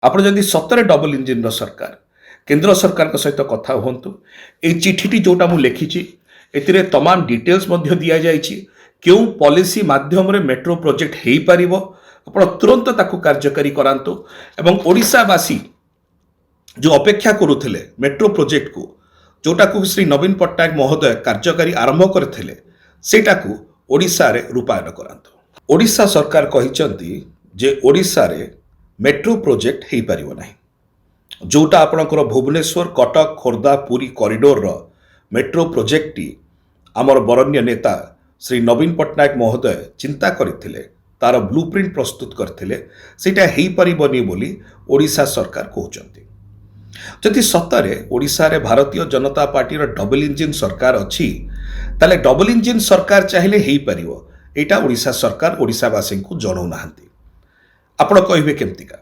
ଆପଣ ଯଦି ସତରେ ଡବଲ ଇଞ୍ଜିନର ସରକାର କେନ୍ଦ୍ର ସରକାରଙ୍କ ସହିତ କଥା ହୁଅନ୍ତୁ। এই ଚିଠିଟି ଯୋଉଟା ମୁଁ ଲେଖିଛି ଏଥିରେ ତମାମ ଡିଟେଲ୍ସ ମଧ୍ୟ ଦିଆଯାଇଛି। କେଉଁ ପଲିସି ମାଧ୍ୟମରେ ମେଟ୍ରୋ ପ୍ରୋଜେକ୍ଟ ହେଇପାରିବ ଆପଣ ତୁରନ୍ତ ତାକୁ କାର୍ଯ୍ୟକାରୀ କରାନ୍ତୁ ଏବଂ ଓଡ଼ିଶାବାସୀ ଯେଉଁ ଅପେକ୍ଷା କରୁଥିଲେ ମେଟ୍ରୋ ପ୍ରୋଜେକ୍ଟକୁ ଯୋଉଟାକୁ ଶ୍ରୀ ନବୀନ ପଟ୍ଟନାୟକ ମହୋଦୟ କାର୍ଯ୍ୟକାରୀ ଆରମ୍ଭ କରିଥିଲେ ସେଇଟାକୁ ଓଡ଼ିଶାରେ ରୂପାୟନ କରାନ୍ତୁ। ଓଡ଼ିଶା ସରକାର କହିଛନ୍ତି ଯେ ଓଡ଼ିଶାରେ मेट्रो प्रोजेक्ट हो पार ना जोटा आपणकर Bhubaneswar Cuttack Khordha Puri corridor metro project टी आमर बरण्य नेता श्री नवीन पट्टनायक महोदय चिंता करथिले तार ब्लूप्रिंट प्रस्तुत करथिले सेटा हेई परिबनी बोली ओडिशा सरकार कहउचंती। जदि सतरे ओडिशा रे भारतीय जनता पार्टी रो डबल इंजिन सरकार अछि ताले डबल इंजिन सरकार चाहिले हेई परिबो एटा ओडिशा सरकार ओडिशावासी को जणाउ नाहंती। आपण कहिबे केमतिका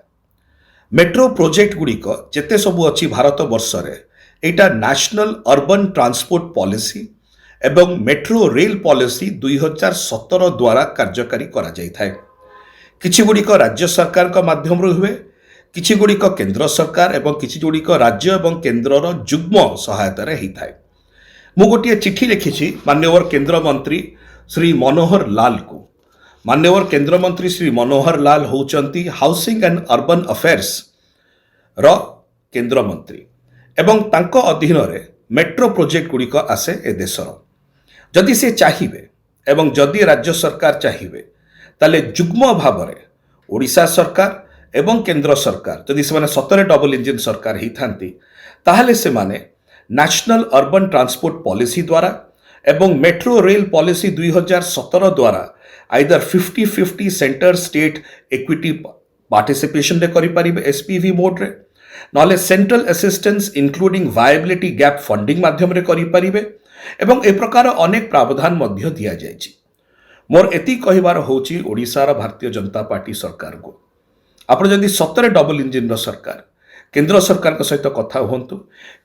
मेट्रो प्रोजेक्ट गुड़िक जेते सबु अच्छी भारत वर्ष रे एटा नेशनल अर्बन ट्रांसपोर्ट पॉलिसी एवं मेट्रो रेल पॉलिसी 2017 द्वारा कार्यकारी करा जाय थाए। किछि गुड़िक राज्य सरकार का माध्यम रे हुए, किछि गुड़िक केंद्र सरकार एवं किछि गुड़िक राज्य एवं केंद्रर जुग्म सहायता रे ही थाए। मु गोटिए चिट्ठी लिखिछि माननीय केंद्र मंत्री श्री मनोहर लाल को। माननीय केंद्र मंत्री Shri Manohar Lal होउचंती housing and urban affairs रो केंद्र मंत्री एवं तांको अधीन रे मेट्रो प्रोजेक्ट गुड़िक आसे ए देशर। जदि से चाहिए एवं जदि राज्य सरकार चाहिए ताले जुग्म भाव में ओडिशा सरकार एवं केंद्र सरकार जदि से सतरे डबल इंजिन सरकार ही थांती ताहले से माने नेशनल अर्बन ट्रांसपोर्ट पॉलिसी द्वारा एवं मेट्रो रेल पॉलिसी 2017 द्वारा either 50-50 centre state equity participation रे करि परिबे एसपीवी मोड रे नले central assistance including viability gap funding माध्यम रे करि परिबे एवं ए प्रकार अनेक प्रावधान मध्य दिया जायछि। मोर एति कहिबार होछि ओडिशार भारतीय जनता पार्टी सरकार को आपण जदि सतरे डबल इंजिन सरकार केंद्र सरकार सहित कथा हुअन्तु।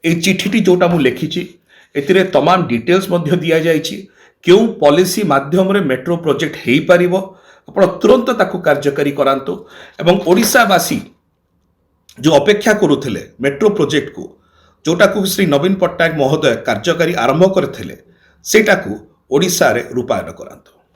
ए चिठीटी जोटा मु लेखिछि एतिरे तमाम डिटेल्स मध्य दिया जायछि। केउं पॉलिसी माध्यम रे मेट्रो प्रोजेक्ट हेई परिबो आपण तुरंत ताकू कार्यकारी करांतु एवं ओडिशावासी जो अपेक्षा करुथिले मेट्रो प्रोजेक्ट को जोटाकू श्री नवीन पट्टनायक महोदय कार्यकारी आरंभ करथिले सेटाकू ओडिशा रे रूपायन करांतु।